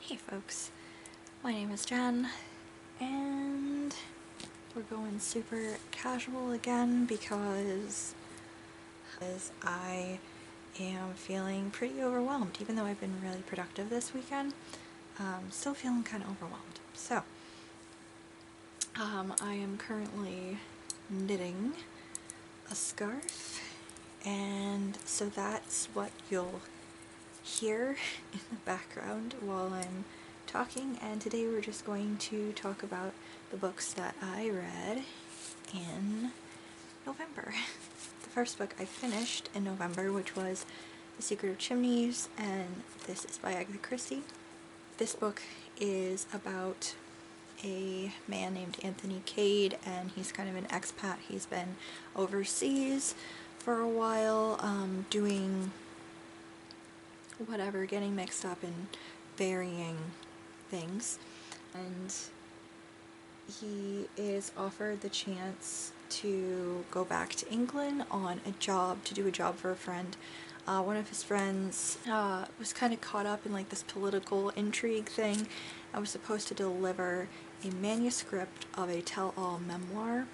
Hey folks, my name is Jen, and we're going super casual again because I am feeling pretty overwhelmed. Even though I've been really productive this weekend, still feeling kind of overwhelmed. So, I am currently knitting a scarf, and so that's what you'll hear in the background while I'm talking. And today we're just going to talk about the books that I read in November. The first book I finished in November, which was The Secret of Chimneys, and this is by Agatha Christie. This book is about a man named Anthony Cade, and he's kind of an expat. He's been overseas for a while, doing whatever, getting mixed up in varying things, and he is offered the chance to go back to England on a job, to do a job for a friend. One of his friends was kind of caught up in like this political intrigue thing and was supposed to deliver a manuscript of a tell-all memoir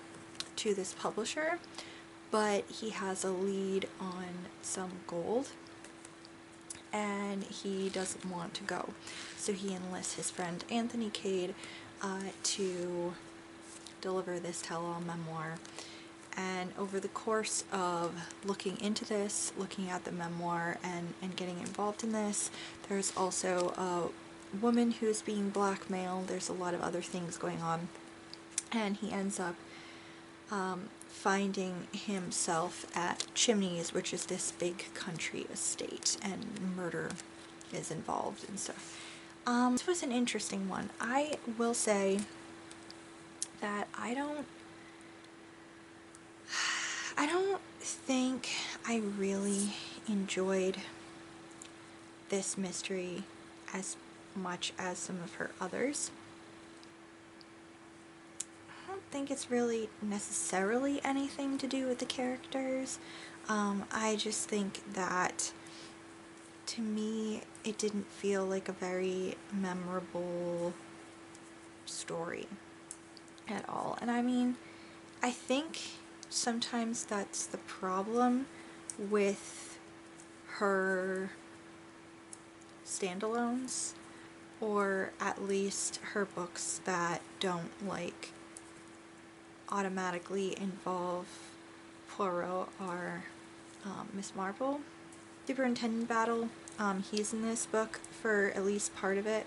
to this publisher, but he has a lead on some gold and he doesn't want to go. So he enlists his friend Anthony Cade to deliver this tell-all memoir. And over the course of looking into this, looking at the memoir and getting involved in this, there's also a woman who's being blackmailed. There's a lot of other things going on. And he ends up finding himself at Chimneys, which is this big country estate, and murder is involved and stuff. This was an interesting one. I will say that I don't think I really enjoyed this mystery as much as some of her others. I don't think it's really necessarily anything to do with the characters. I just think that, to me, it didn't feel like a very memorable story at all. And I mean, I think sometimes that's the problem with her standalones, or at least her books that don't like automatically involve Poirot or Miss Marple. Superintendent Battle, he's in this book for at least part of it,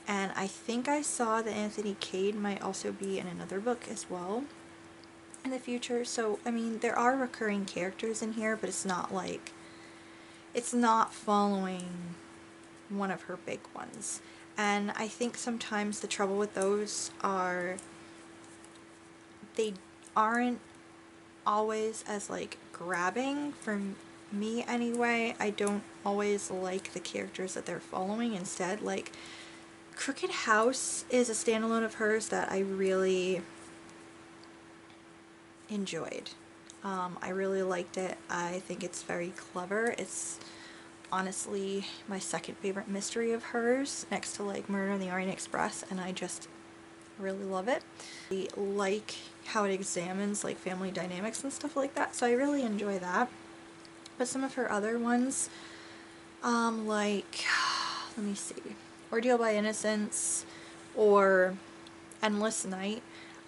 and I think I saw that Anthony Cade might also be in another book as well in the future. So I mean, there are recurring characters in here, but it's not like, it's not following one of her big ones. And I think sometimes the trouble with those are they aren't always as like grabbing for me anyway. I don't always like the characters that they're following. Instead, like Crooked House is a standalone of hers that I really enjoyed. I really liked it. I think it's very clever. It's honestly my second favorite mystery of hers, next to like Murder on the Orient Express, and I just really love it. I like how it examines like family dynamics and stuff like that, so I really enjoy that. But some of her other ones, like, let me see, Ordeal by Innocence or Endless Night,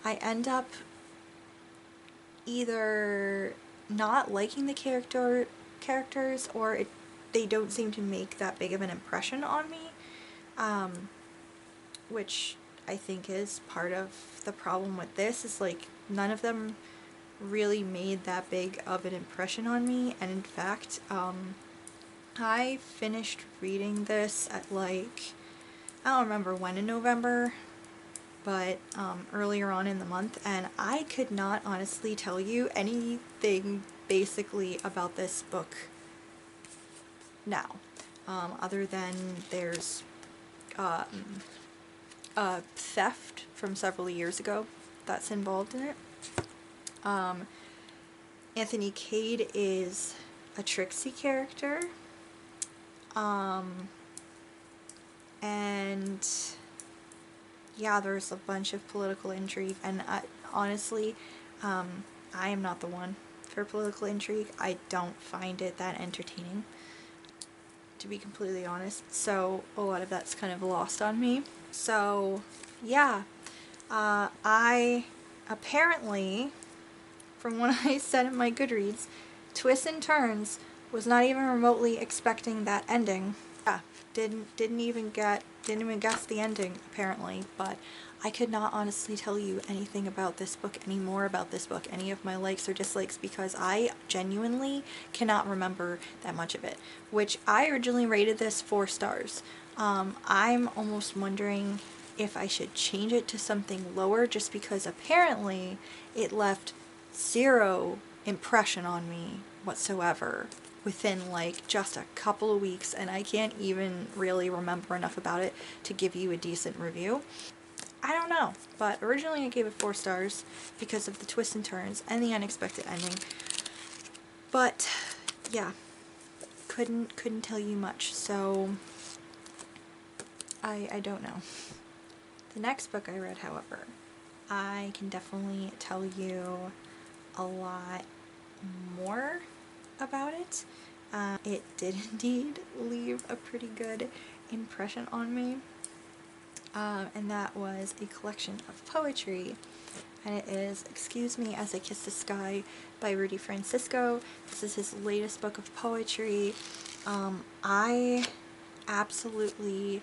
I end up either not liking the characters, or they don't seem to make that big of an impression on me, which I think is part of the problem with this, is like none of them really made that big of an impression on me. And in fact, I finished reading this at like, I don't remember when in November, but earlier on in the month, and I could not honestly tell you anything basically about this book now, other than there's a theft from several years ago that's involved in it. Anthony Cade is a Trixie character, and And yeah, there's a bunch of political intrigue, and honestly, I am not the one for political intrigue. I don't find it that entertaining, to be completely honest, so a lot of that's kind of lost on me. So yeah, I apparently, from what I said in my Goodreads, Twists and Turns was not even remotely expecting that ending. Yeah, didn't even guess the ending, apparently, but I could not honestly tell you anything about this book, any more about this book, any of my likes or dislikes, because I genuinely cannot remember that much of it, which I originally rated this 4 stars. I'm almost wondering if I should change it to something lower, just because apparently it left 0 impression on me whatsoever within like just a couple of weeks, and I can't even really remember enough about it to give you a decent review. I don't know, but originally I gave it 4 stars because of the twists and turns and the unexpected ending. But yeah, couldn't tell you much, so I don't know. The next book I read, however, I can definitely tell you a lot more about it. It did indeed leave a pretty good impression on me, and that was a collection of poetry, and it is Excuse Me As I Kiss the Sky by Rudy Francisco. This is his latest book of poetry. I absolutely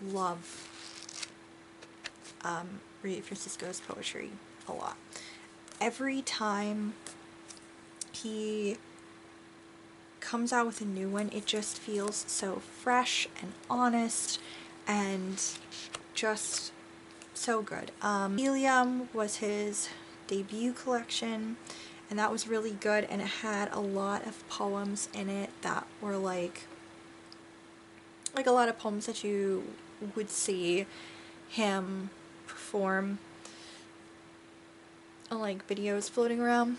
love Rudy Francisco's poetry a lot. Every time he comes out with a new one, it just feels so fresh and honest and just so good. Helium was his debut collection, and that was really good, and it had a lot of poems in it that were like a lot of poems that you would see him perform on like videos floating around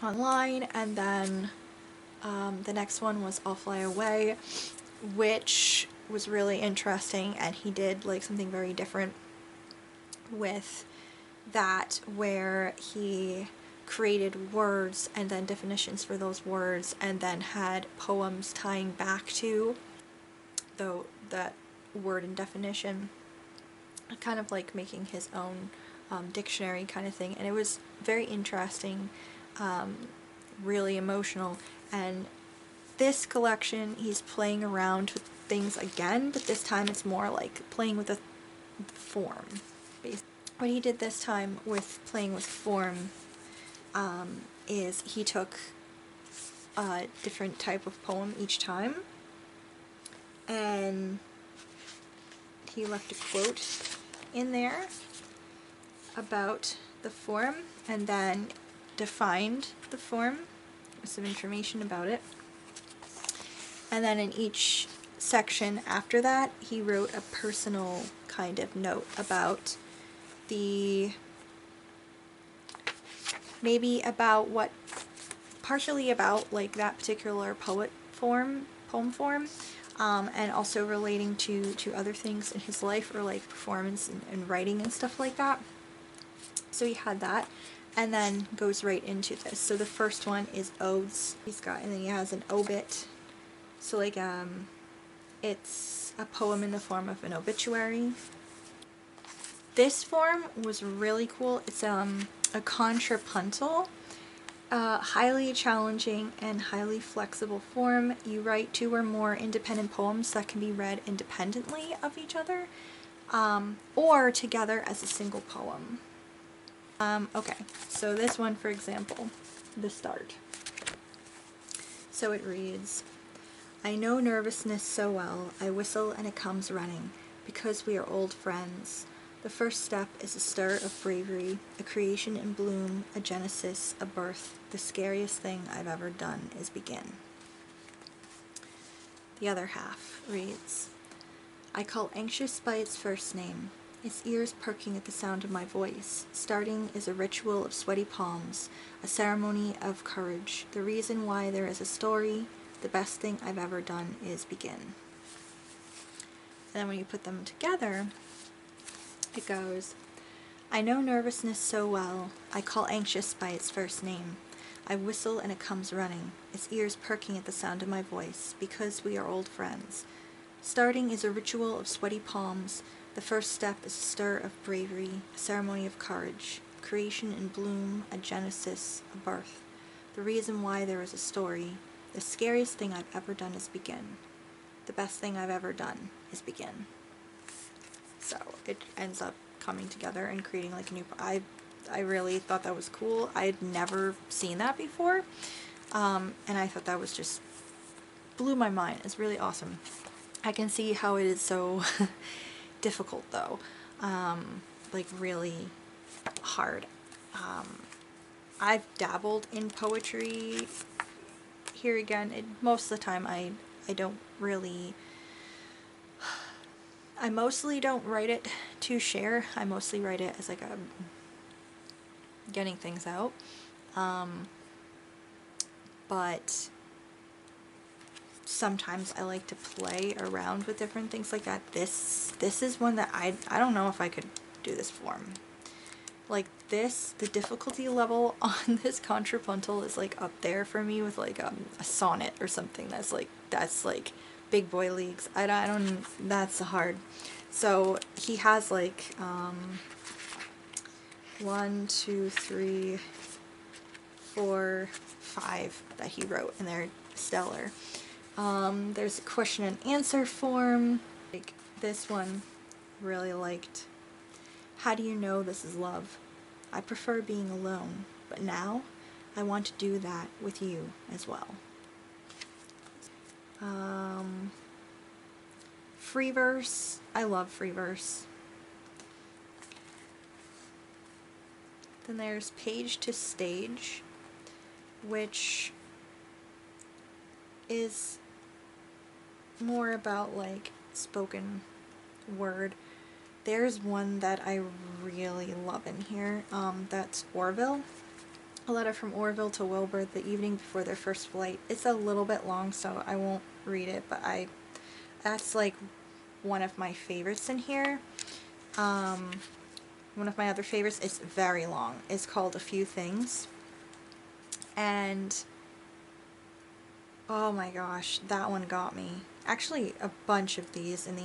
online. And then the next one was I'll Fly Away, which was really interesting, and he did like something very different with that, where he created words and then definitions for those words, and then had poems tying back to that word and definition, kind of like making his own dictionary kind of thing. And it was very interesting, really emotional. And this collection, he's playing around with things again, but this time it's more like playing with the form. What he did this time with playing with form is he took a different type of poem each time, and he left a quote in there about the form, and then defined the form with some information about it. And then in each section after that, he wrote a personal kind of note about maybe about what, partially about like that particular poem form, and also relating to other things in his life, or like performance and writing and stuff like that. So he had that, and then goes right into this. So the first one is odes. And then he has an obit. So like it's a poem in the form of an obituary. This form was really cool. It's a contrapuntal, highly challenging and highly flexible form. You write 2 or more independent poems that can be read independently of each other, or together as a single poem. Okay, so this one, for example, the start. So it reads, I know nervousness so well, I whistle and it comes running, because we are old friends. The first step is a stir of bravery, a creation in bloom, a genesis, a birth. The scariest thing I've ever done is begin. The other half reads, I call anxious by its first name, its ears perking at the sound of my voice. Starting is a ritual of sweaty palms, a ceremony of courage. The reason why there is a story, the best thing I've ever done is begin. then when you put them together, it goes, I know nervousness so well, I call anxious by its first name. I whistle and it comes running, its ears perking at the sound of my voice, because we are old friends. Starting is a ritual of sweaty palms. The first step is a stir of bravery, a ceremony of courage, creation in bloom, a genesis, a birth. The reason why there is a story. The scariest thing I've ever done is begin. The best thing I've ever done is begin. So it ends up coming together and creating like a new... I really thought that was cool. I had never seen that before. And I thought that was just... blew my mind. It's really awesome. I can see how it is so difficult though. Like really hard. I've dabbled in poetry. Here again, most of the time I don't really... I mostly don't write it to share. I mostly write it as like a getting things out. But sometimes I like to play around with different things like that. This is one that I don't know if I could do this form. Like this, the difficulty level on this contrapuntal is like up there for me with like a sonnet or something that's like big boy leagues. I don't that's hard. So he has like 1, 2, 3, 4, 5 that he wrote, and they're stellar. There's a question and answer form. Like this one, really liked. How do you know this is love? I prefer being alone, but now I want to do that with you as well. Free verse. I love free verse. Then there's page to stage, which is more about like spoken word. There's one that I really love in here. That's Orville. A letter from Orville to Wilbur the evening before their first flight. It's a little bit long, so I won't read it, but that's like one of my favorites in here. One of my other favorites is very long. It's called A Few Things. And oh my gosh, that one got me. Actually, a bunch of these in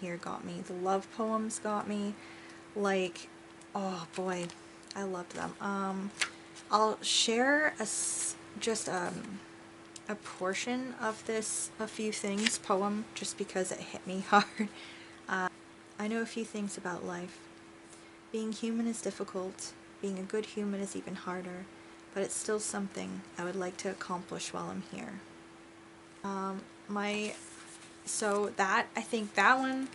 here got me. The love poems got me. Like, oh boy, I loved them. I'll share just a portion of this A Few Things poem just because it hit me hard. I know a few things about life. Being human is difficult. Being a good human is even harder. But it's still something I would like to accomplish while I'm here. So that, I think that one,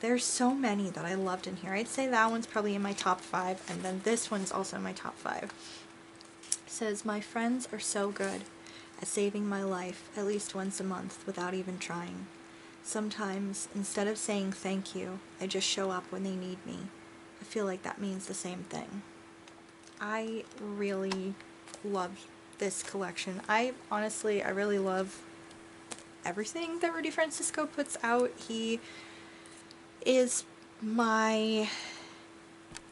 there's so many that I loved in here. I'd say that one's probably in my top 5, and then this one's also in my top 5. It says, my friends are so good at saving my life at least once a month without even trying. Sometimes, instead of saying thank you, I just show up when they need me. I feel like that means the same thing. I really love this collection. I really love everything that Rudy Francisco puts out. He is my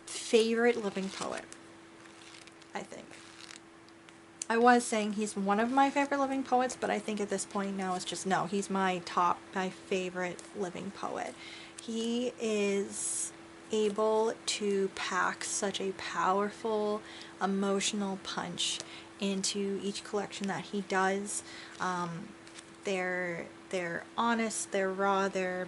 favorite living poet, I think. I was saying he's one of my favorite living poets, but I think at this point now it's just, no, he's my favorite living poet. He is able to pack such a powerful emotional punch into each collection that he does. They're honest, they're raw, they're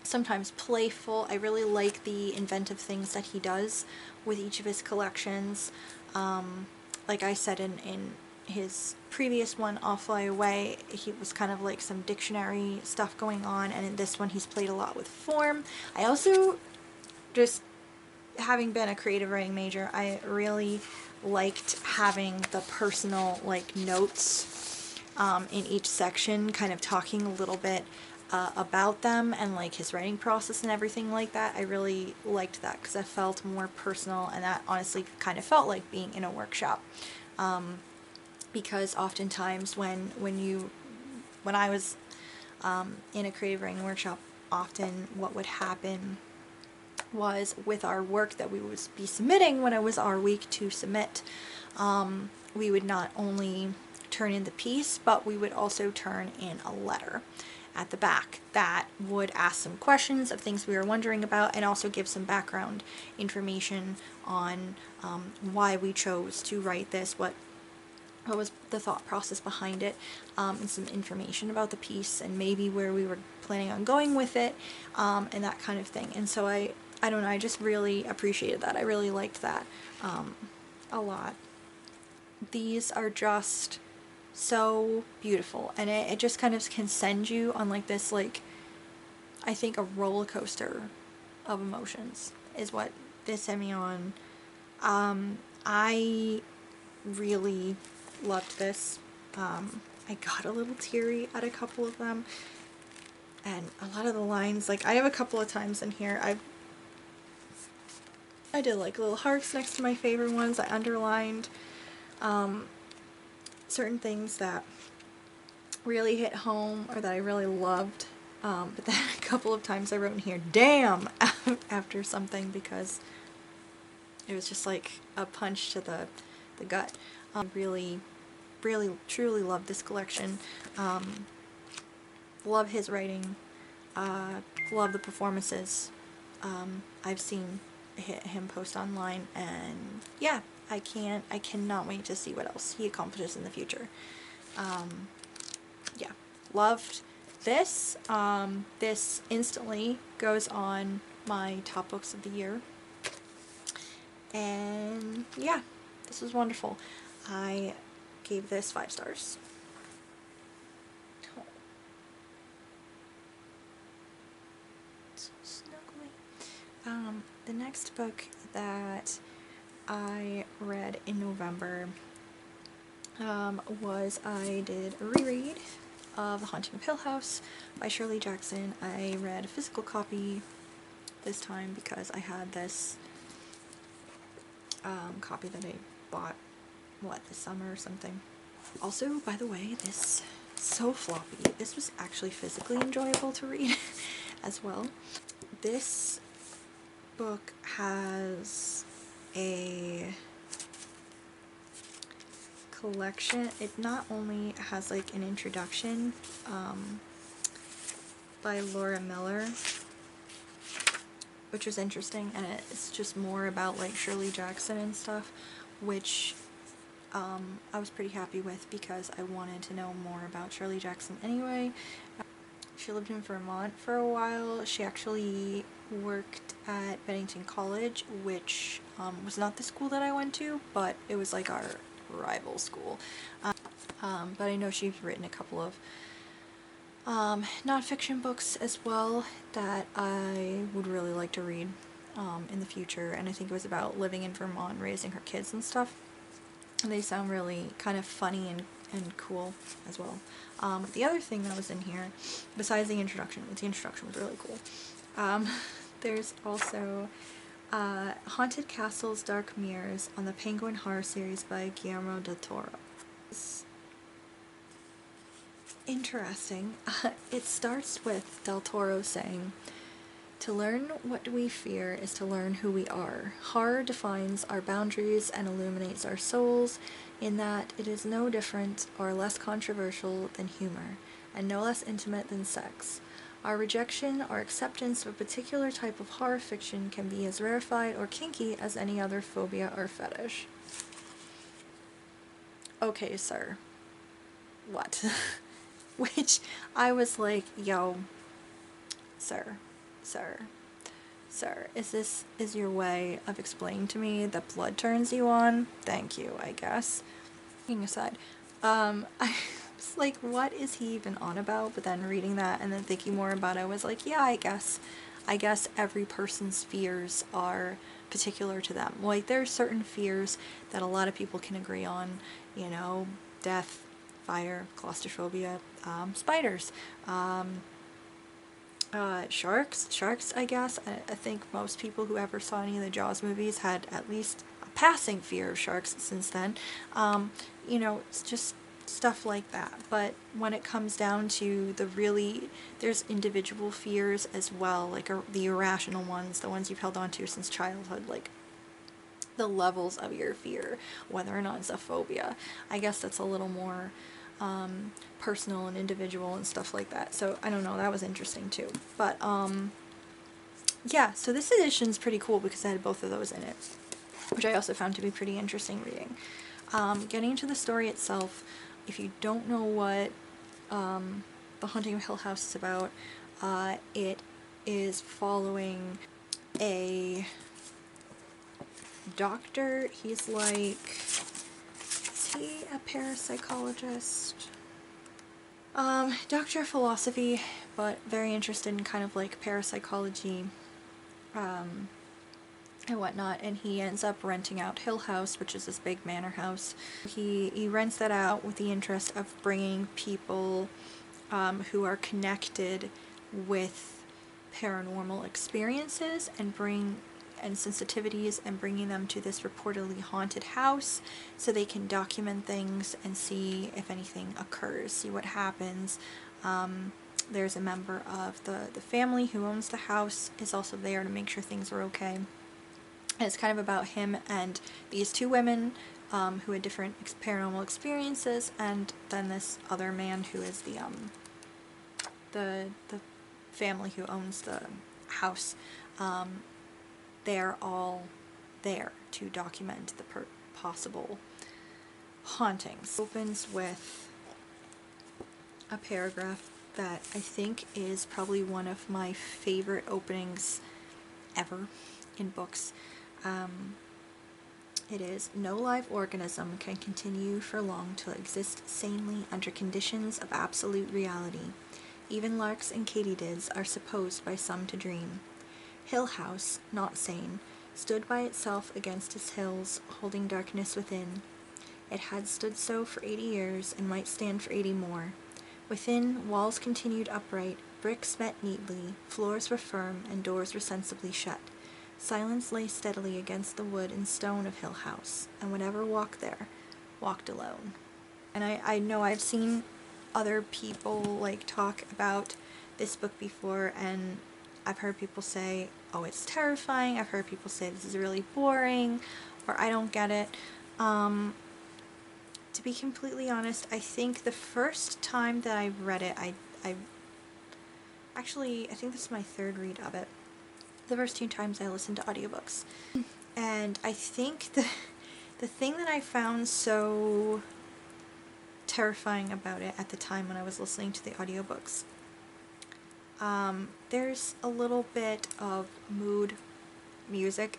sometimes playful. I really like the inventive things that he does with each of his collections. Like I said in his previous one, I'll Fly Away, he was kind of like some dictionary stuff going on, and in this one he's played a lot with form. I also, just having been a creative writing major, I really liked having the personal like notes in each section, kind of talking a little bit about them and like his writing process and everything like that. I really liked that because it felt more personal, and that honestly kind of felt like being in a workshop. Because oftentimes when I was in a creative writing workshop, often what would happen was with our work that we would be submitting when it was our week to submit, we would not only turn in the piece, but we would also turn in a letter at the back that would ask some questions of things we were wondering about, and also give some background information on why we chose to write this, what was the thought process behind it, and some information about the piece and maybe where we were planning on going with it, and that kind of thing. And so I don't know, I just really appreciated that. I really liked that a lot. These are just so beautiful, and it just kind of can send you on like this, like, I think a roller coaster of emotions is what this sent me on. I really loved this. I got a little teary at a couple of them, and a lot of the lines, like, I have a couple of times in here I did like little hearts next to my favorite ones. I underlined certain things that really hit home or that I really loved, but then a couple of times I wrote in here, damn, after something, because it was just like a punch to the gut. Really truly love this collection. Love his writing. Love the performances. I've seen him post online, and yeah, I cannot wait to see what else he accomplishes in the future. Yeah, loved this. This instantly goes on my top books of the year, and yeah, this was wonderful. I gave this 5 stars. So snuggly. The next book that I read in November I did a reread of The Haunting of Hill House by Shirley Jackson. I read a physical copy this time because I had this copy that I bought, this summer or something. Also, by the way, this is so floppy. This was actually physically enjoyable to read as well. This book has a collection. It not only has like an introduction by Laura Miller, which was interesting, and it's just more about like Shirley Jackson and stuff, which I was pretty happy with because I wanted to know more about Shirley Jackson anyway. She lived in Vermont for a while. She actually worked at Bennington College, which was not the school that I went to, but it was like our rival school. But I know she's written a couple of nonfiction books as well that I would really like to read in the future, and I think it was about living in Vermont, raising her kids and stuff. And they sound really kind of funny and cool as well. The other thing that was in here, besides the introduction, which the introduction was really cool, there's also Haunted Castles, Dark Mirrors on the Penguin Horror series by Guillermo del Toro. It's interesting. It starts with Del Toro saying, "To learn what we fear is to learn who we are. Horror defines our boundaries and illuminates our souls in that it is no different or less controversial than humor, and no less intimate than sex. Our rejection or acceptance of a particular type of horror fiction can be as rarefied or kinky as any other phobia or fetish." Okay, sir. What? Which I was like, yo, sir, is your way of explaining to me that blood turns you on? Thank you, I guess. Being aside, I was like, what is he even on about? But then reading that and then thinking more about it, I was like, yeah, I guess every person's fears are particular to them. Like, there are certain fears that a lot of people can agree on, you know, death, fire, claustrophobia, spiders, sharks, I guess. I think most people who ever saw any of the Jaws movies had at least a passing fear of sharks since then. You know, it's just stuff like that. But when it comes down to there's individual fears as well, like the irrational ones, the ones you've held on to since childhood, like the levels of your fear, whether or not it's a phobia. I guess that's a little more personal and individual and stuff like that. So I don't know, that was interesting too. But yeah, so this edition's pretty cool because it had both of those in it, which I also found to be pretty interesting reading. Getting into the story itself, if you don't know what The Haunting of Hill House is about, it is following a doctor. He's like, is he a parapsychologist? Doctor of philosophy, but very interested in kind of like parapsychology, and whatnot, and he ends up renting out Hill House, which is this big manor house. He rents that out with the interest of bringing people who are connected with paranormal experiences and sensitivities, and bringing them to this reportedly haunted house so they can document things and see if anything occurs, see what happens. There's a member of the family who owns the house is also there to make sure things are okay. And it's kind of about him and these two women who had different paranormal experiences, and then this other man who is the family who owns the house. They're all there to document the possible hauntings. It opens with a paragraph that I think is probably one of my favorite openings ever in books. It is, "No live organism can continue for long to exist sanely under conditions of absolute reality. Even larks and katydids are supposed by some to dream. Hill House, not sane, stood by itself against its hills, holding darkness within. It had stood so for 80 years, and might stand for 80 more. Within, walls continued upright, bricks met neatly, floors were firm, and doors were sensibly shut. Silence lay steadily against the wood and stone of Hill House, and whatever walked there, walked alone." And I know I've seen other people like talk about this book before, and I've heard people say, oh, it's terrifying. I've heard people say this is really boring, or I don't get it. To be completely honest, I think the first time that I read it, I think this is my third read of it. The first 2 times I listened to audiobooks. And I think the thing that I found so terrifying about it at the time when I was listening to the audiobooks, there's a little bit of mood music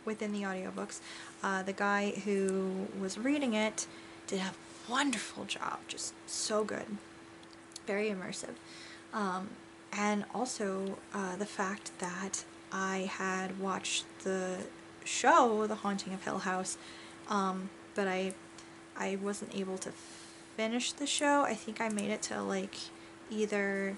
within the audiobooks. The guy who was reading it did a wonderful job, just so good, very immersive. And also the fact that I had watched the show, The Haunting of Hill House, but I wasn't able to finish the show. I think I made it to like either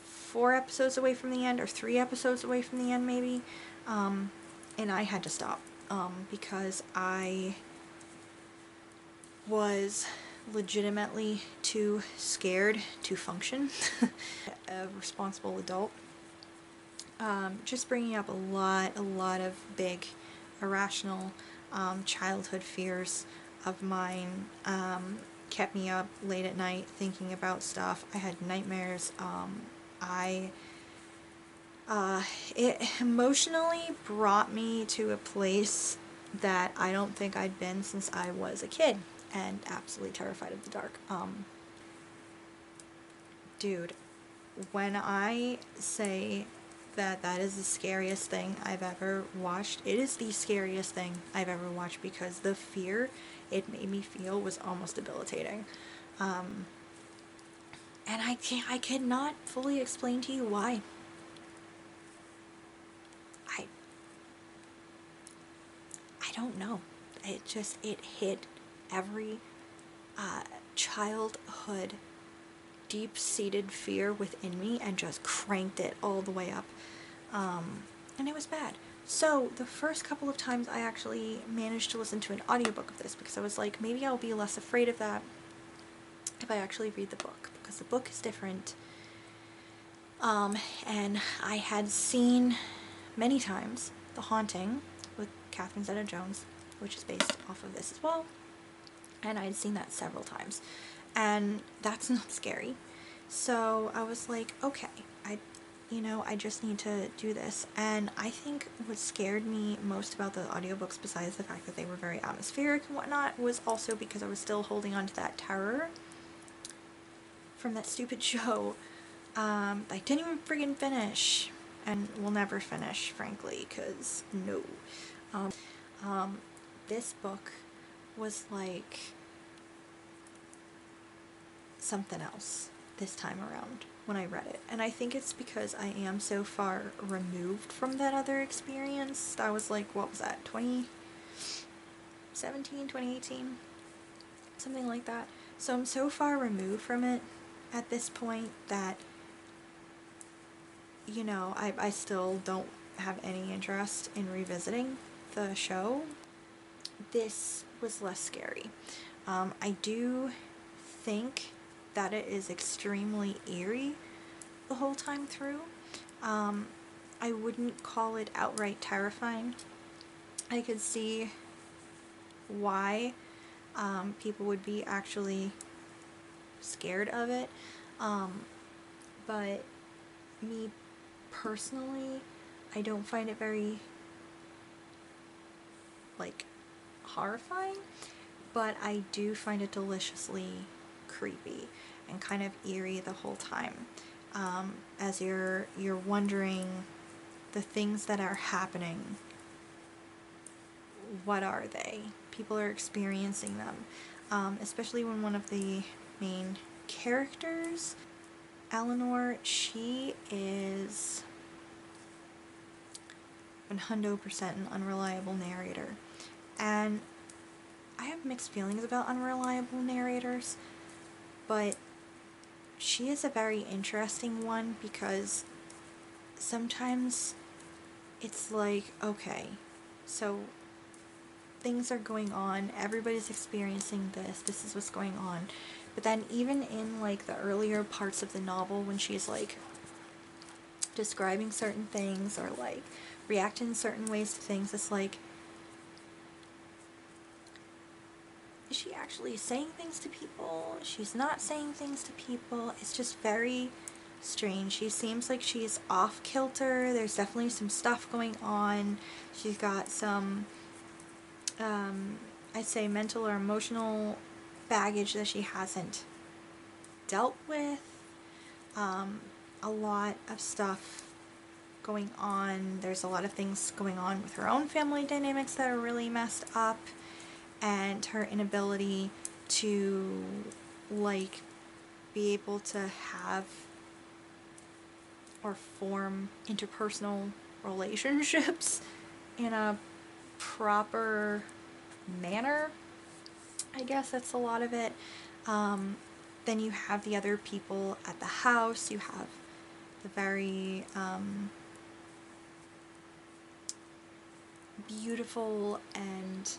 4 episodes away from the end or 3 episodes away from the end maybe, and I had to stop because I was legitimately too scared to function. A responsible adult. Just bringing up a lot of big irrational childhood fears of mine, kept me up late at night thinking about stuff. I had nightmares. It emotionally brought me to a place that I don't think I'd been since I was a kid, and absolutely terrified of the dark. Dude, when I say that is the scariest thing I've ever watched, it is the scariest thing I've ever watched, because the fear it made me feel was almost debilitating. And I cannot fully explain to you why. I don't know. It hit every childhood deep-seated fear within me and just cranked it all the way up. And it was bad. So the first couple of times I actually managed to listen to an audiobook of this, because I was like, maybe I'll be less afraid of that. if I actually read the book, because the book is different. And I had seen many times The Haunting with Catherine Zeta-Jones, which is based off of this as well, and I had seen that several times, and that's not scary. So I was like, okay, I just need to do this. And I think what scared me most about the audiobooks, besides the fact that they were very atmospheric and whatnot, was also because I was still holding on to that terror from that stupid show. I didn't even friggin' finish, and will never finish, frankly, because no. This book was like something else this time around when I read it. And I think it's because I am so far removed from that other experience. That was like, what was that, 2017, 2018? Something like that. So I'm so far removed from it at this point that, I still don't have any interest in revisiting the show. This was less scary. I do think that it is extremely eerie the whole time through. I wouldn't call it outright terrifying. I could see why people would be actually scared of it. But me personally, I don't find it very, like, horrifying, but I do find it deliciously creepy and kind of eerie the whole time. As you're wondering the things that are happening, what are they? People are experiencing them, especially when one of the main characters, Eleanor, she is 100% an unreliable narrator. And I have mixed feelings about unreliable narrators, but she is a very interesting one because sometimes it's like, okay, so things are going on, everybody's experiencing this is what's going on. But then even in like the earlier parts of the novel, when she's like describing certain things or like reacting in certain ways to things, it's like, is she actually saying things to people? She's not saying things to people. It's just very strange. She seems like she's off kilter. There's definitely some stuff going on. She's got some, I'd say, mental or emotional baggage that she hasn't dealt with. A lot of stuff going on. There's a lot of things going on with her own family dynamics that are really messed up, and her inability to, like, be able to have or form interpersonal relationships in a proper manner. I guess that's a lot of it. Then you have the other people at the house. You have the very beautiful and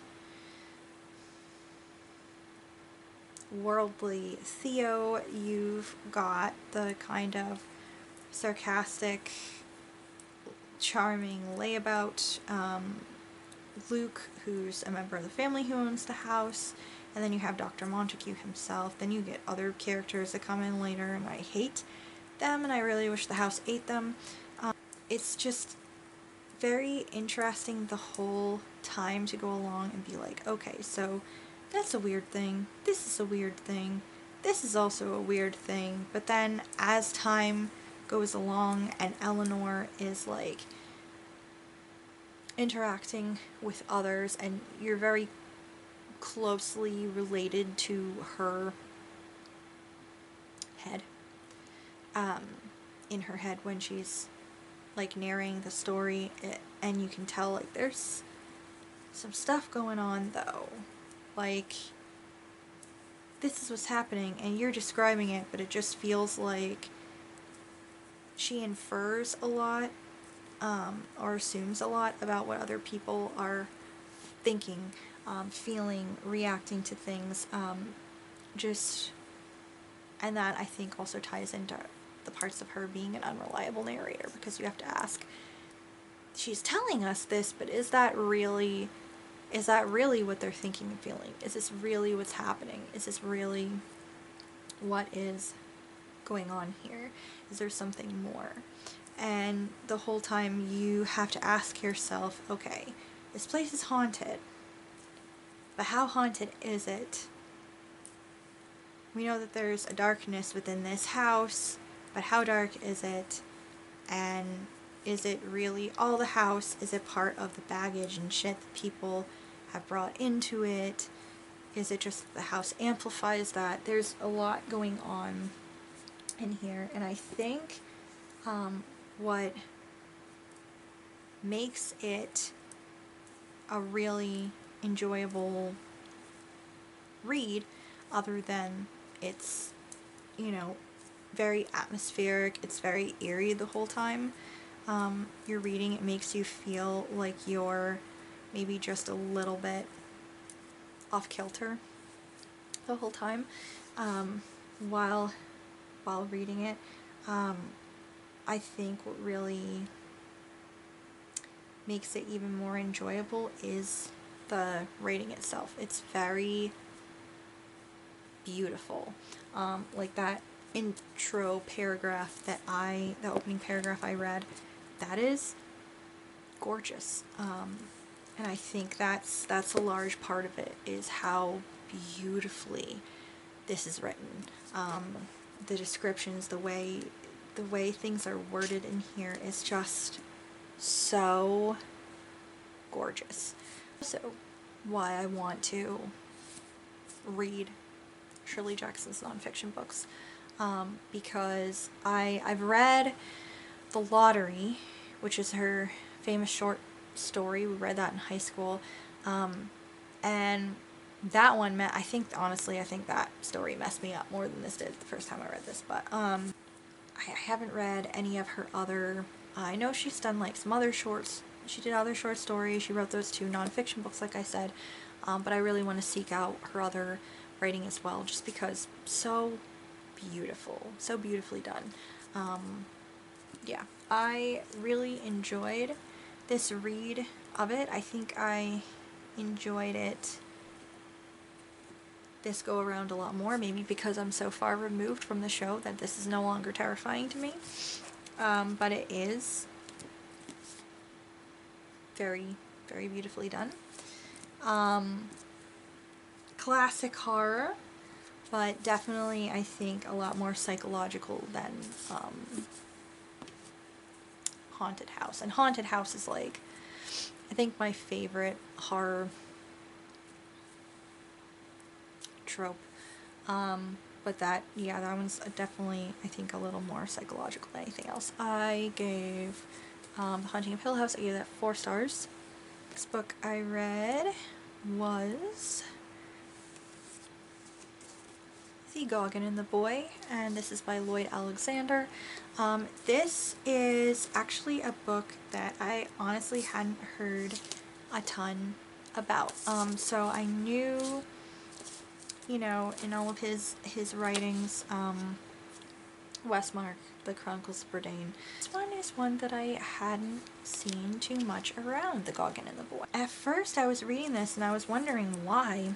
worldly Theo. You've got the kind of sarcastic, charming layabout Luke, who's a member of the family who owns the house, and then you have Dr. Montague himself. Then you get other characters that come in later, and I hate them, and I really wish the house ate them. It's just very interesting the whole time to go along and be like, okay, so that's a weird thing, this is a weird thing, this is also a weird thing. But then as time goes along and Eleanor is like interacting with others and you're very closely related to her head, in her head when she's like narrating the story, and you can tell like there's some stuff going on though, like this is what's happening and you're describing it, but it just feels like she infers a lot, or assumes a lot about what other people are thinking, feeling, reacting to things. Just And that, I think, also ties into the parts of her being an unreliable narrator, because you have to ask, she's telling us this, but is that really what they're thinking and feeling? Is this really what's happening? Is this really what is going on here? Is there something more? And the whole time you have to ask yourself, okay, this place is haunted, but how haunted is it? We know that there's a darkness within this house, but how dark is it? And is it really all the house? Is it part of the baggage and shit that people have brought into it? Is it just the house amplifies that? There's a lot going on in here, and I think what makes it a really enjoyable read, other than it's, you know, very atmospheric, it's very eerie the whole time you're reading. It makes you feel like you're maybe just a little bit off kilter the whole time while reading it. I think what really makes it even more enjoyable is the writing itself. It's very beautiful. Like that intro paragraph the opening paragraph I read, that is gorgeous. And I think that's a large part of it, is how beautifully this is written. The descriptions, the way things are worded in here is just so gorgeous. So why I want to read Shirley Jackson's nonfiction books, because I've read The Lottery, which is her famous short story. We read that in high school, and that one I think that story messed me up more than this did the first time I read this. But I haven't read any of her other. I know she's done like some other shorts. She did other short stories. She wrote those 2 nonfiction books, like I said. But I really want to seek out her other writing as well, just because so beautiful, so beautifully done. Yeah, I really enjoyed this read of it. I think I enjoyed it this go around a lot more, maybe because I'm so far removed from the show that this is no longer terrifying to me. But it is very, very beautifully done. Classic horror, but definitely I think a lot more psychological than Haunted House. And Haunted House is like, I think, my favorite horror trope. But that one's definitely, I think, a little more psychological than anything else. I gave The Haunting of Hill House, I gave that 4 stars. This book I read was The Goggin and the Boy, and this is by Lloyd Alexander. This is actually a book that I honestly hadn't heard a ton about. So I knew, you know, in all of his writings, Westmark, The Chronicles of Burdane. This one is one that I hadn't seen too much around, The Goggin and the Boy. At first I was reading this and I was wondering why.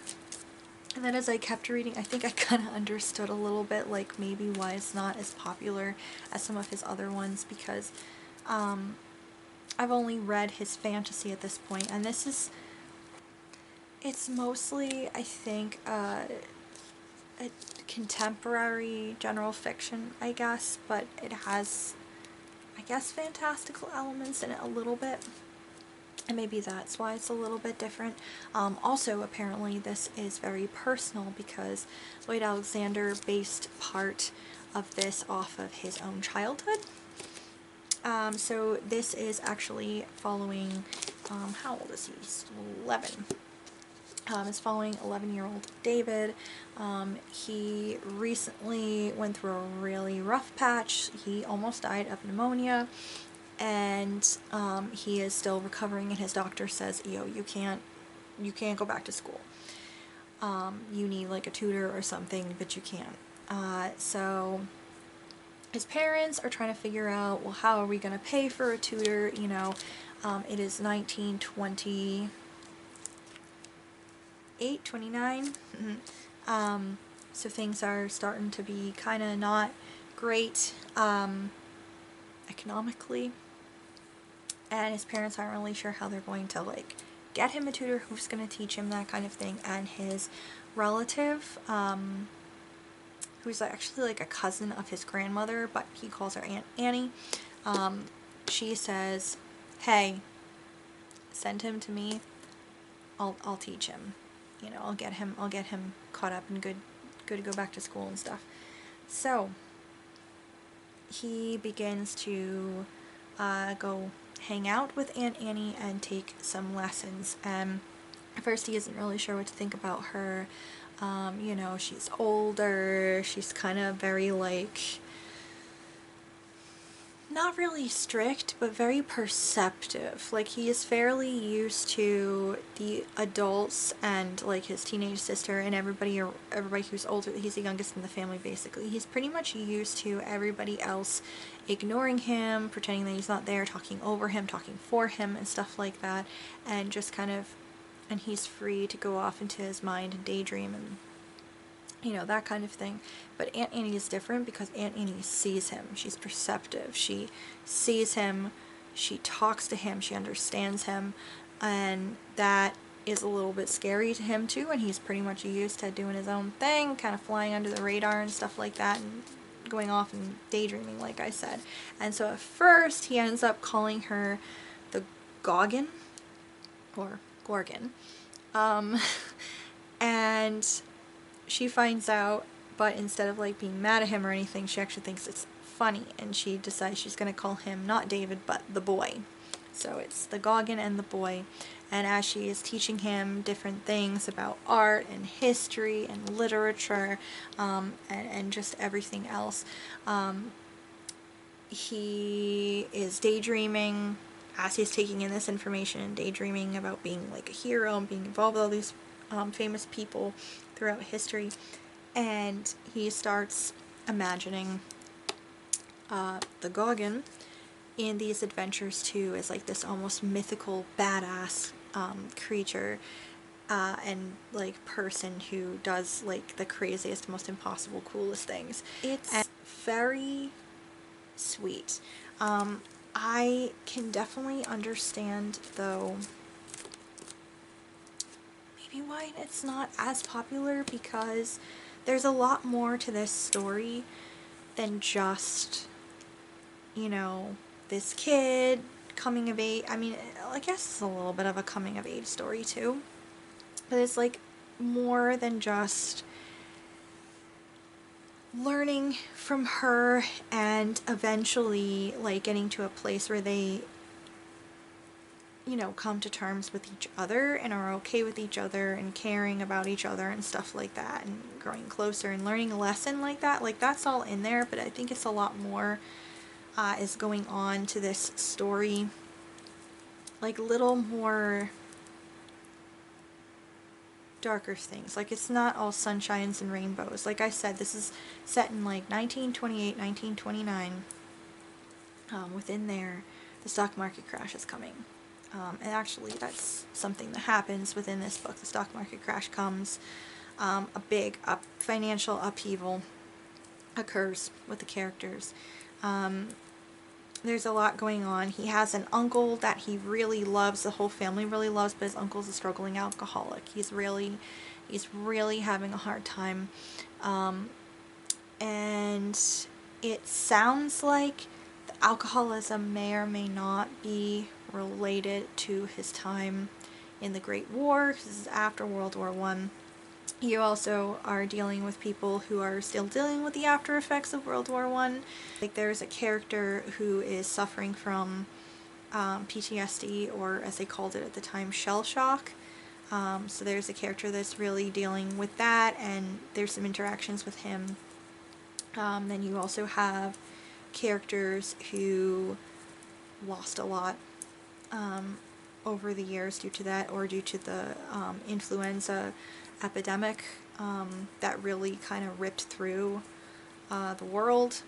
And then as I kept reading, I think I kind of understood a little bit, like, maybe why it's not as popular as some of his other ones, because I've only read his fantasy at this point, and this is, it's mostly, I think, a contemporary general fiction, I guess, but it has, I guess, fantastical elements in it a little bit. And maybe that's why it's a little bit different. Also, apparently, this is very personal because Lloyd Alexander based part of this off of his own childhood. So this is actually following, how old is he? He's 11. It's following 11-year-old David. He recently went through a really rough patch. He almost died of pneumonia. And he is still recovering, and his doctor says, yo, you can't go back to school. You need like a tutor or something, but you can't So his parents are trying to figure out, well, how are we going to pay for a tutor? You know, it is 1928, 29. So things are starting to be kind of not great economically, and his parents aren't really sure how they're going to like get him a tutor who's going to teach him that kind of thing. And his relative, who's actually like a cousin of his grandmother, but he calls her Aunt Annie, she says, hey, send him to me, I'll teach him, you know, I'll get him caught up and good to go back to school and stuff. So he begins to go hang out with Aunt Annie and take some lessons. And at first he isn't really sure what to think about her. You know, she's older, she's kind of very like, not really strict, but very perceptive. Like, he is fairly used to the adults and like his teenage sister and everybody who's older. He's the youngest in the family, basically. He's pretty much used to everybody else ignoring him, pretending that he's not there, talking over him, talking for him, and stuff like that, and just kind of, and he's free to go off into his mind and daydream and, you know, that kind of thing. But Aunt Annie is different because Aunt Annie sees him. She's perceptive. She sees him, she talks to him, she understands him, and that is a little bit scary to him too, and he's pretty much used to doing his own thing, kind of flying under the radar and stuff like that, and going off and daydreaming, like I said. And so at first he ends up calling her the Goggin, or Gorgon, and she finds out, but instead of like being mad at him or anything, she actually thinks it's funny, and she decides she's going to call him not David but the boy. So it's the Goggin and the boy, and as she is teaching him different things about art and history and literature, and just everything else, he is daydreaming as he's taking in this information, and daydreaming about being like a hero and being involved with all these famous people throughout history. And he starts imagining the Goggin in these adventures too as like this almost mythical badass creature and like person who does like the craziest, most impossible, coolest things. It's very sweet. I can definitely understand though maybe why it's not as popular, because there's a lot more to this story than just, you know, this kid coming of age. I mean, I guess it's a little bit of a coming of age story too, but it's like more than just learning from her and eventually like getting to a place where they, you know, come to terms with each other and are okay with each other and caring about each other and stuff like that, and growing closer and learning a lesson like that. Like, that's all in there, but I think it's a lot more is going on to this story, like little more darker things. Like, it's not all sunshines and rainbows. Like I said, this is set in like 1928, 1929. Within there, the stock market crash is coming. And actually, that's something that happens within this book. The stock market crash comes. A big financial upheaval occurs with the characters. There's a lot going on. He has an uncle that he really loves, the whole family really loves, but his uncle's a struggling alcoholic. He's really having a hard time. And it sounds like the alcoholism may or may not be related to his time in the Great War, because this is after World War I. You also are dealing with people who are still dealing with the after effects of World War I. Like, there's a character who is suffering from PTSD, or as they called it at the time, shell shock. So there's a character that's really dealing with that, and there's some interactions with him. Then you also have characters who lost a lot over the years due to that, or due to the influenza epidemic that really kind of ripped through the world.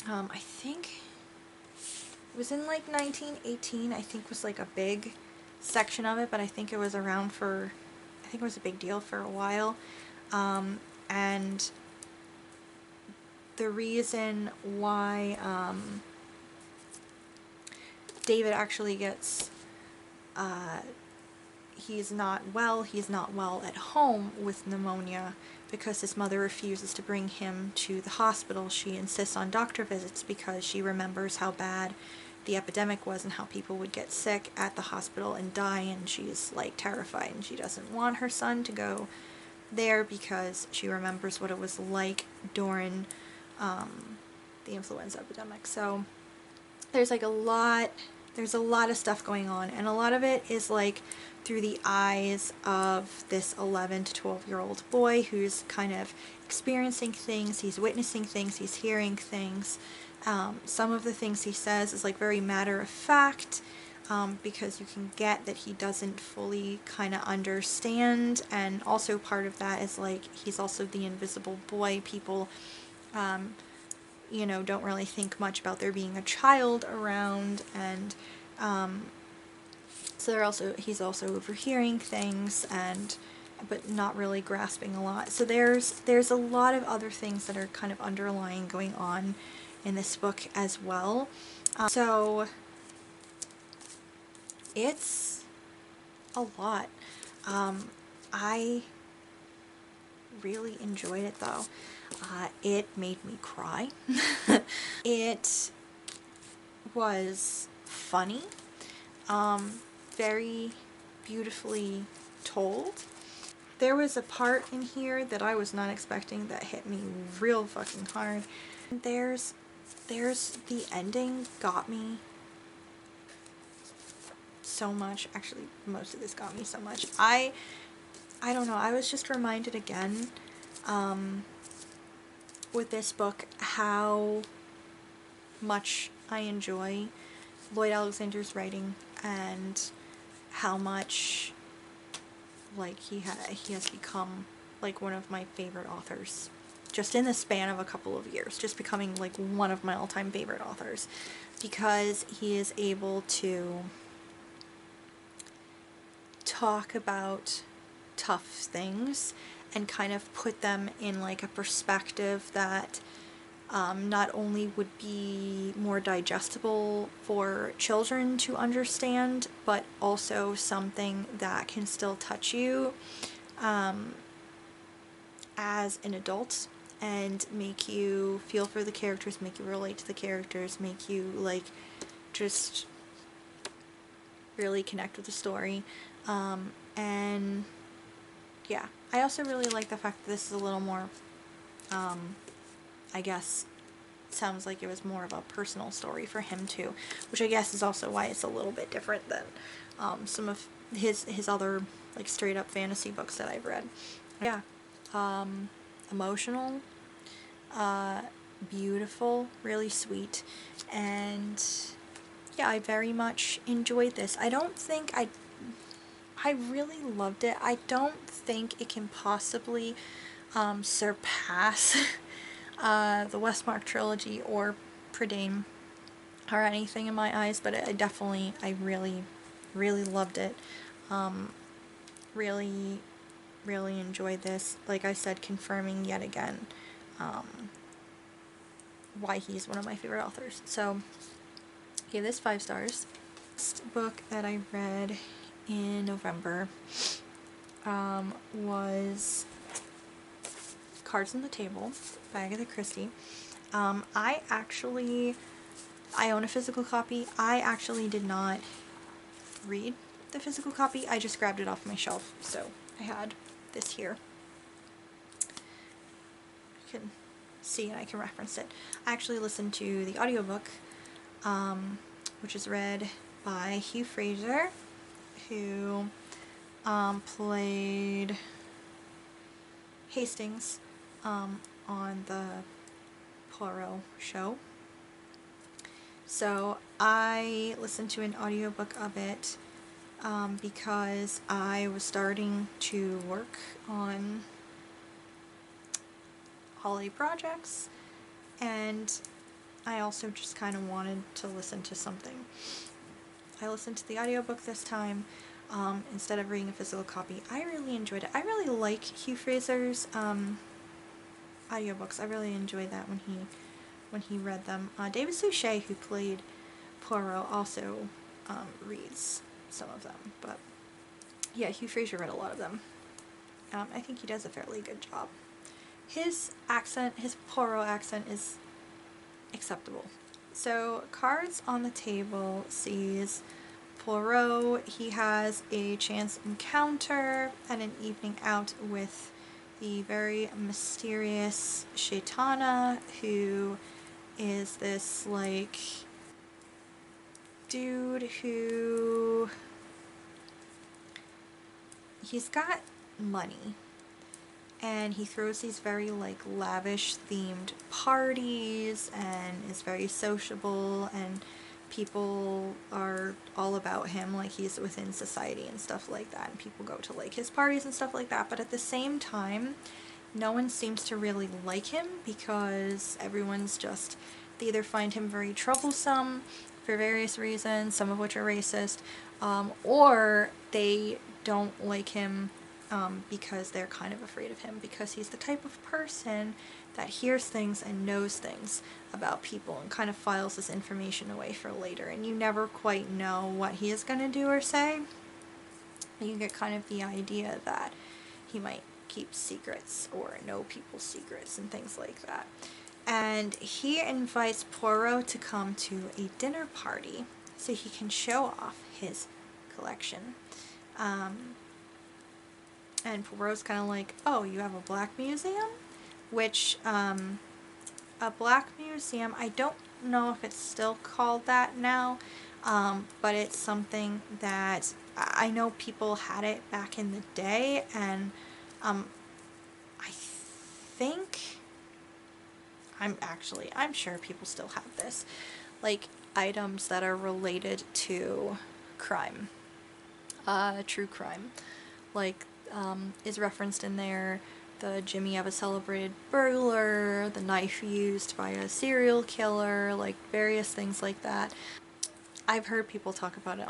I think it was in like 1918, I think was like a big section of it, but I think it was around for, I think it was a big deal for a while. And the reason why David actually gets, he's not well at home with pneumonia because his mother refuses to bring him to the hospital. She insists on doctor visits because she remembers how bad the epidemic was and how people would get sick at the hospital and die, and she's like terrified, and she doesn't want her son to go there because she remembers what it was like during the influenza epidemic. So there's like there's a lot of stuff going on, and a lot of it is like through the eyes of this 11 to 12-year-old boy who's kind of experiencing things, he's witnessing things, he's hearing things. Some of the things he says is like very matter of fact, because you can get that he doesn't fully kind of understand, and also part of that is like he's also the invisible boy. People don't really think much about there being a child around, and so he's also overhearing things, but not really grasping a lot. So there's a lot of other things that are kind of underlying going on in this book as well. So it's a lot. I really enjoyed it though. It made me cry. It was funny, very beautifully told. There was a part in here that I was not expecting that hit me real fucking hard. There's the ending got me so much. Actually, most of this got me so much. I don't know, I was just reminded again with this book how much I enjoy Lloyd Alexander's writing, and how much like he has become like one of my favorite authors just in the span of a couple of years, just becoming like one of my all-time favorite authors, because he is able to talk about tough things and kind of put them in like a perspective that not only would be more digestible for children to understand, but also something that can still touch you as an adult and make you feel for the characters, make you relate to the characters, make you like just really connect with the story. And yeah, I also really like the fact that this is a little more, I guess, sounds like it was more of a personal story for him too, which I guess is also why it's a little bit different than some of his other like straight up fantasy books that I've read. Yeah, emotional, beautiful, really sweet, and yeah, I very much enjoyed this. I really loved it. I don't think it can possibly surpass the Westmark trilogy or Prydain or anything in my eyes, but I really, really loved it. Really, really enjoyed this. Like I said, confirming yet again why he's one of my favorite authors. So, give this 5 stars. Next book that I read in November was Cards on the Table by Agatha Christie. I own a physical copy. I actually did not read the physical copy. I just grabbed it off my shelf, so I had this here. You can see and I can reference it. I actually listened to the audiobook, which is read by Hugh Fraser, who played Hastings on the Poirot show. So I listened to an audiobook of it because I was starting to work on holiday projects, and I also just kind of wanted to listen to something. I listened to the audiobook this time instead of reading a physical copy. I really enjoyed it. I really like Hugh Fraser's audiobooks. I really enjoyed that when he read them. David Suchet, who played Poirot, also reads some of them, but yeah, Hugh Fraser read a lot of them. I think he does a fairly good job. His accent, his Poirot accent, is acceptable. So, Cards on the Table sees Poirot. He has a chance encounter and an evening out with the very mysterious Shaitana, who is this, like, dude who... he's got money, and he throws these very, like, lavish themed parties and is very sociable, and people are all about him, like he's within society and stuff like that, and people go to, like, his parties and stuff like that. But at the same time, no one seems to really like him because everyone's just, they either find him very troublesome for various reasons, some of which are racist, or they don't like him because they're kind of afraid of him, because he's the type of person that hears things and knows things about people and kind of files this information away for later, and you never quite know what he is going to do or say. You get kind of the idea that he might keep secrets or know people's secrets and things like that. And he invites Poirot to come to a dinner party so he can show off his collection. And Poirot's kind of like, oh, you have a black museum? Which, a black museum, I don't know if it's still called that now, but it's something that I know people had it back in the day, and I think, I'm sure people still have this, like, items that are related to crime, true crime, like, is referenced in there. The Jimmy of a celebrated burglar, the knife used by a serial killer, like various things like that. I've heard people talk about it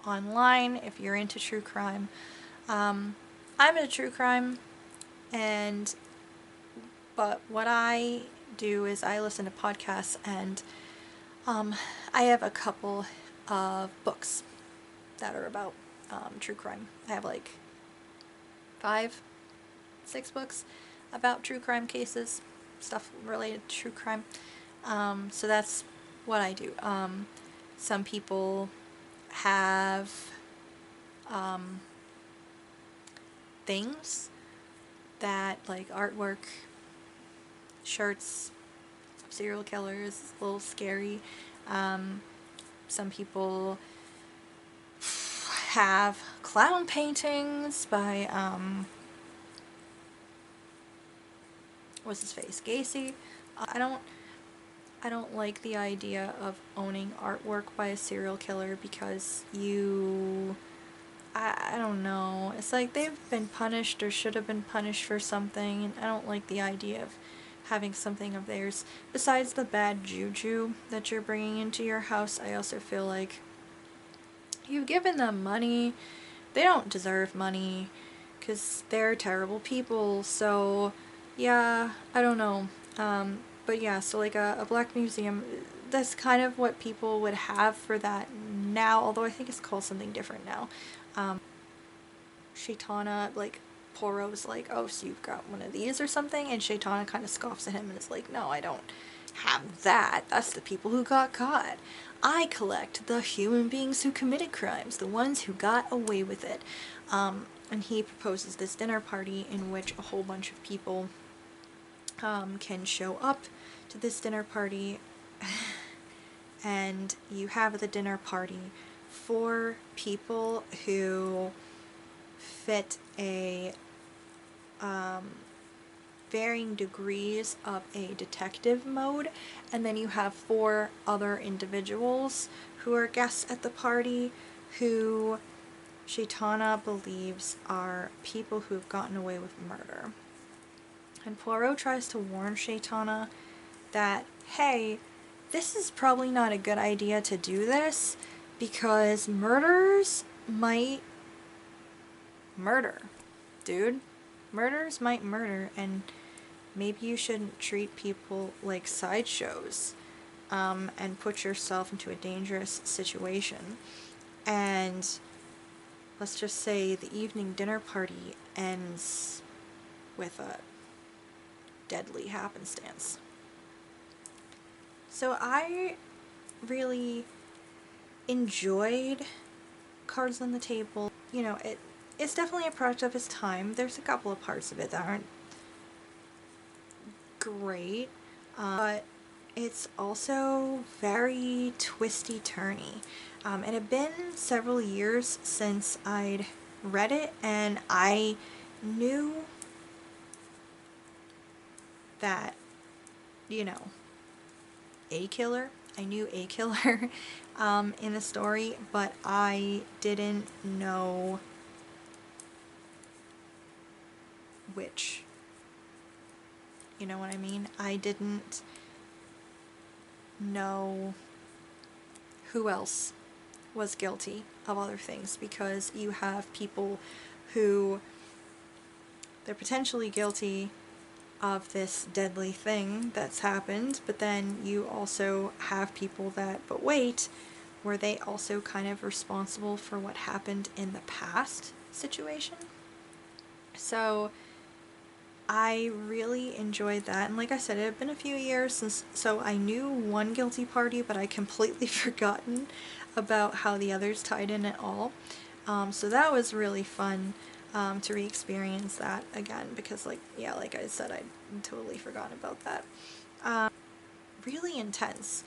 online if you're into true crime. I'm into true crime, but what I do is I listen to podcasts, and I have a couple of books that are about true crime. I have like 5-6 books about true crime cases, stuff related to true crime. So that's what I do. Some people have things that, like, artwork, shirts of serial killers, a little scary. Some people have clown paintings by what's his face, Gacy. I don't like the idea of owning artwork by a serial killer, because I don't know, it's like they've been punished or should have been punished for something, and I don't like the idea of having something of theirs. Besides the bad juju that you're bringing into your house, I also feel like you've given them money. They don't deserve money because they're terrible people. So yeah, I don't know. But yeah, so like a black museum, that's kind of what people would have for that now, although I think it's called something different now. Shaitana, like, Poirot was like, oh, so you've got one of these or something? And Shaitana kind of scoffs at him and is like, no, I don't have that. That's the people who got caught. I collect the human beings who committed crimes, the ones who got away with it. And he proposes this dinner party in which a whole bunch of people can show up to this dinner party. And you have the dinner party for people who fit a varying degrees of a detective mode, and then you have 4 other individuals who are guests at the party who Shaitana believes are people who've gotten away with murder. And Poirot tries to warn Shaitana that, hey, this is probably not a good idea to do this because murderers might murder, dude. Murderers might murder, and maybe you shouldn't treat people like sideshows, and put yourself into a dangerous situation. And let's just say the evening dinner party ends with a deadly happenstance. So I really enjoyed Cards on the Table. You know, it's definitely a product of its time. There's a couple of parts of it that aren't great, but it's also very twisty-turny. It had been several years since I'd read it, and I knew that, you know, a killer. I knew a killer in the story, but I didn't know which. You know what I mean? I didn't know who else was guilty of other things, because you have people who they're potentially guilty of this deadly thing that's happened, but then you also have people that, but wait, were they also kind of responsible for what happened in the past situation? So I really enjoyed that, and like I said, it had been a few years since, so I knew one guilty party, but I completely forgotten about how the others tied in at all. So that was really fun to re-experience that again, because like I said, I'd totally forgotten about that. Really intense.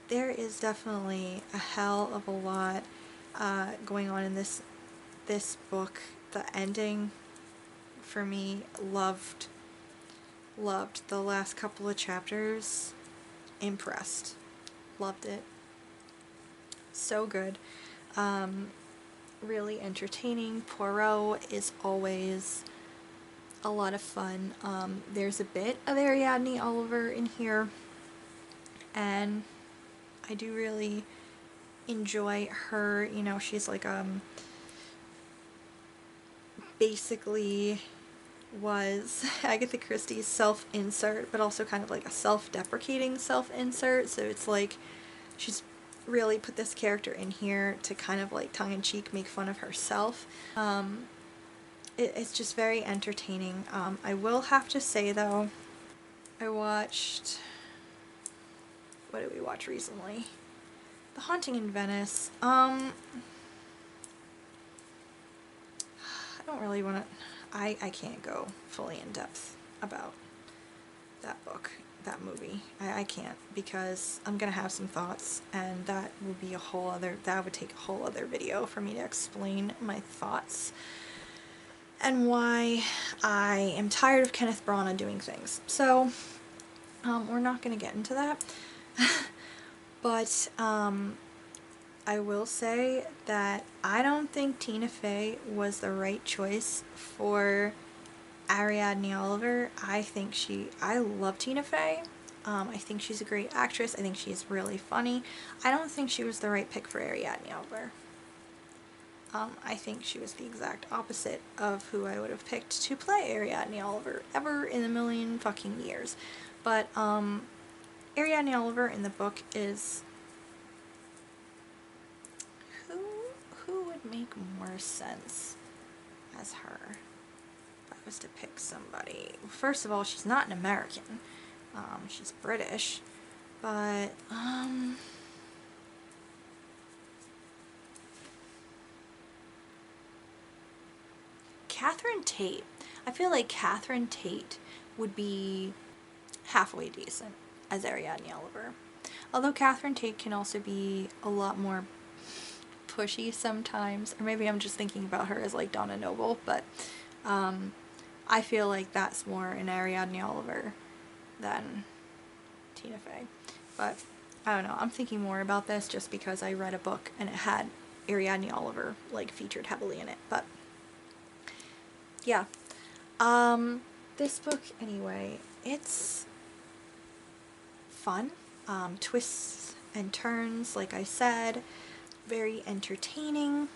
There is definitely a hell of a lot going on in this book. The ending, for me, loved the last couple of chapters. Impressed. Loved it. So good. Really entertaining. Poirot is always a lot of fun. There's a bit of Ariadne Oliver in here, and I do really enjoy her. You know, she's like basically was Agatha Christie's self-insert, but also kind of like a self-deprecating self-insert. So it's like she's really put this character in here to kind of like tongue-in-cheek make fun of herself. It's just very entertaining. I will have to say though, I watched, what did we watch recently? The Haunting in Venice. I don't really want to, I can't go fully in depth about that book, that movie. I can't, because I'm gonna have some thoughts, and that would be that would take a whole other video for me to explain my thoughts and why I am tired of Kenneth Branagh doing things. So, we're not gonna get into that. But, I will say that I don't think Tina Fey was the right choice for Ariadne Oliver. I love Tina Fey. I think she's a great actress. I think she's really funny. I don't think she was the right pick for Ariadne Oliver. I think she was the exact opposite of who I would have picked to play Ariadne Oliver ever in a million fucking years. But, Ariadne Oliver in the book is... Who would make more sense as her? If I was to pick somebody. First of all, she's not an American. She's British. But, Catherine Tate. I feel like Catherine Tate would be halfway decent as Ariadne Oliver. Although Catherine Tate can also be a lot more pushy sometimes, or maybe I'm just thinking about her as like Donna Noble, but I feel like that's more an Ariadne Oliver than Tina Fey. But I don't know, I'm thinking more about this just because I read a book and it had Ariadne Oliver like featured heavily in it. But yeah, this book, anyway, it's fun. Twists and turns, like I said, very entertaining.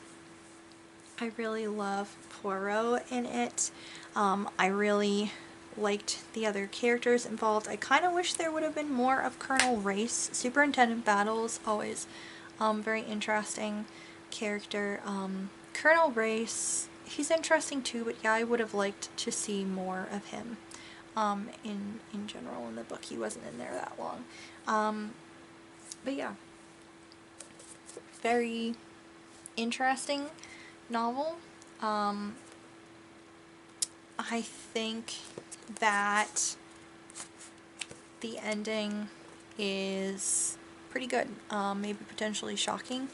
I really love Poirot in it. I really liked the other characters involved. I kind of wish there would have been more of Colonel Race. Superintendent Battles, always very interesting character. Colonel Race, he's interesting too, but yeah, I would have liked to see more of him in general in the book. He wasn't in there that long. But yeah, very interesting novel. I think that the ending is pretty good, maybe potentially shocking,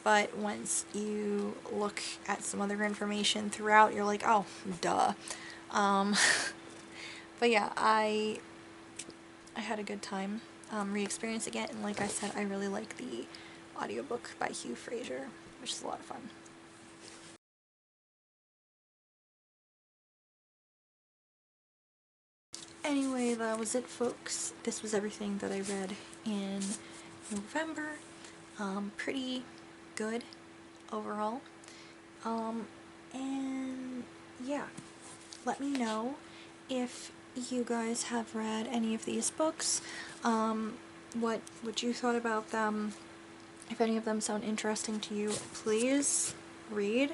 but once you look at some other information throughout, you're like, oh, duh. But yeah, I had a good time re-experiencing it, and like I said, I really like the audiobook by Hugh Fraser, which is a lot of fun. Anyway, that was it, folks. This was everything that I read in November. Pretty good overall. And yeah, let me know if you guys have read any of these books, what you thought about them. If any of them sound interesting to you, please read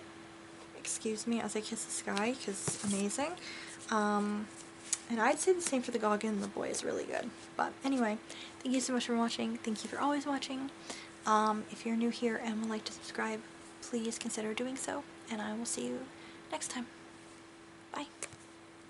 Excuse Me as I Kiss the Sky, because it's amazing. And I'd say the same for The Goggin. The Boy is really good. But anyway, thank you so much for watching. Thank you for always watching. If you're new here and would like to subscribe, please consider doing so. And I will see you next time. Bye.